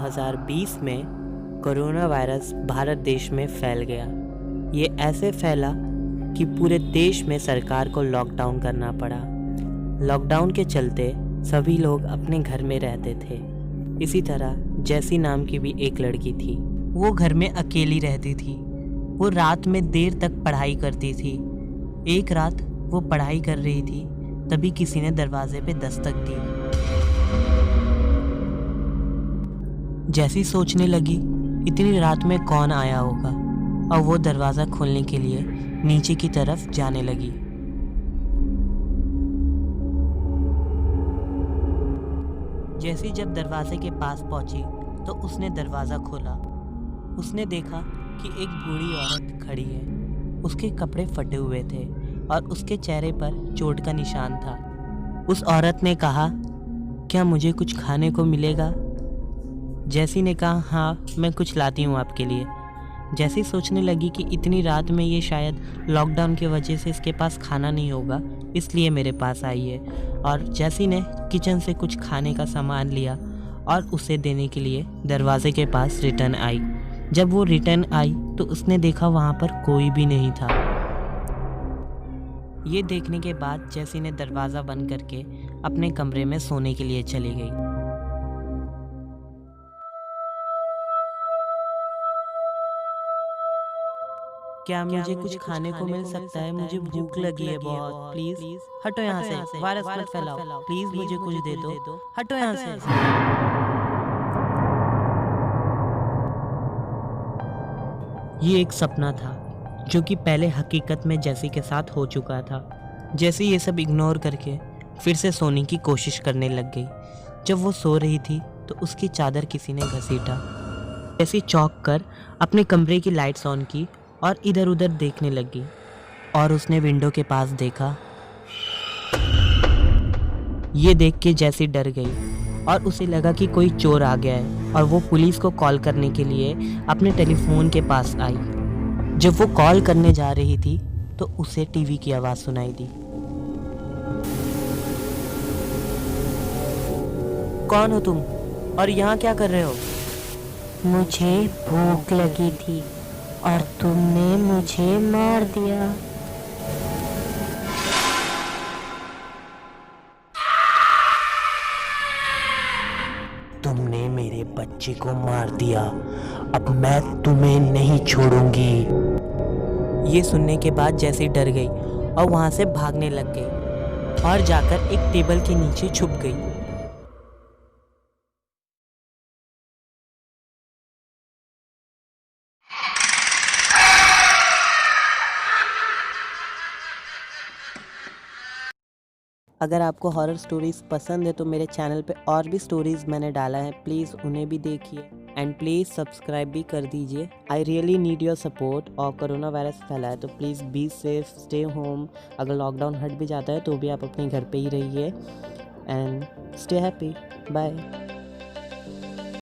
2020 में corona virus Bharat देश में फैल गया। ये ऐसे फैला कि पूरे देश में सरकार को लॉकडाउन करना पड़ा। लॉकडाउन के चलते सभी लोग अपने घर में रहते थे। इसी तरह जैसी नाम की भी एक लड़की थी। वो घर में अकेली रहती थी। वो रात में देर तक पढ़ाई करती थी। एक रात वो पढ़ाई कर रही थी, तभी किसी ने दरवाजे पे दस्तक दी। जैसी सोचने लगी इतनी रात में कौन आया होगा, और वो दरवाज़ा खोलने के लिए नीचे की तरफ जाने लगी। जैसी जब दरवाजे के पास पहुंची तो उसने दरवाज़ा खोला। उसने देखा कि एक बूढ़ी औरत खड़ी है। उसके कपड़े फटे हुए थे और उसके चेहरे पर चोट का निशान था। उस औरत ने कहा, क्या मुझे कुछ खाने को मिलेगा? जैसी ने कहा, हाँ मैं कुछ लाती हूँ आपके लिए। जैसी सोचने लगी कि इतनी रात में ये शायद लॉकडाउन की वजह से इसके पास खाना नहीं होगा, इसलिए मेरे पास आई है। और जैसी ने किचन से कुछ खाने का सामान लिया और उसे देने के लिए दरवाजे के पास रिटर्न आई। जब वो रिटर्न आई तो उसने देखा वहाँ पर कोई भी नहीं था। ये देखने के बाद जैसी ने दरवाज़ा बंद करके अपने कमरे में सोने के लिए चली गई। क्या मुझे कुछ खाने को मिल सकता है? मुझे भूख लगी है बहुत। प्लीज हटो यहाँ से, वायरस मत फैलाओ। प्लीज मुझे कुछ दे दो। हटो यहाँ से। ये एक सपना था जो कि पहले हकीकत में जैसी के साथ हो चुका था। जैसी ये सब इग्नोर करके फिर से सोने की कोशिश करने लग गई। जब वो सो रही थी तो उसकी चादर किसी ने घसीटा। जैसी चौंक कर अपने कमरे की लाइट्स ऑन की और इधर उधर देखने लगी और उसने विंडो के पास देखा। ये देख के जैसी डर गई और उसे लगा कि कोई चोर आ गया है और वो पुलिस को कॉल करने के लिए अपने टेलीफोन के पास आई। जब वो कॉल करने जा रही थी तो उसे टीवी की आवाज़ सुनाई दी। कौन हो तुम और यहाँ क्या कर रहे हो? मुझे भूख लगी थी और तुमने मुझे मार दिया। तुमने मेरे बच्चे को मार दिया, अब मैं तुम्हें नहीं छोड़ूंगी। ये सुनने के बाद जैसी डर गई और वहां से भागने लग गई और जाकर एक टेबल के नीचे छुप गई। अगर आपको हॉरर स्टोरीज़ पसंद है तो मेरे चैनल पे और भी स्टोरीज़ मैंने डाला है, प्लीज़ उन्हें भी देखिए एंड प्लीज़ सब्सक्राइब भी कर दीजिए। I really need your support. और कोरोना वायरस फैला है तो please be safe, stay home. अगर लॉकडाउन हट भी जाता है तो भी आप अपने घर पे ही रहिए एंड स्टे हैप्पी। बाय।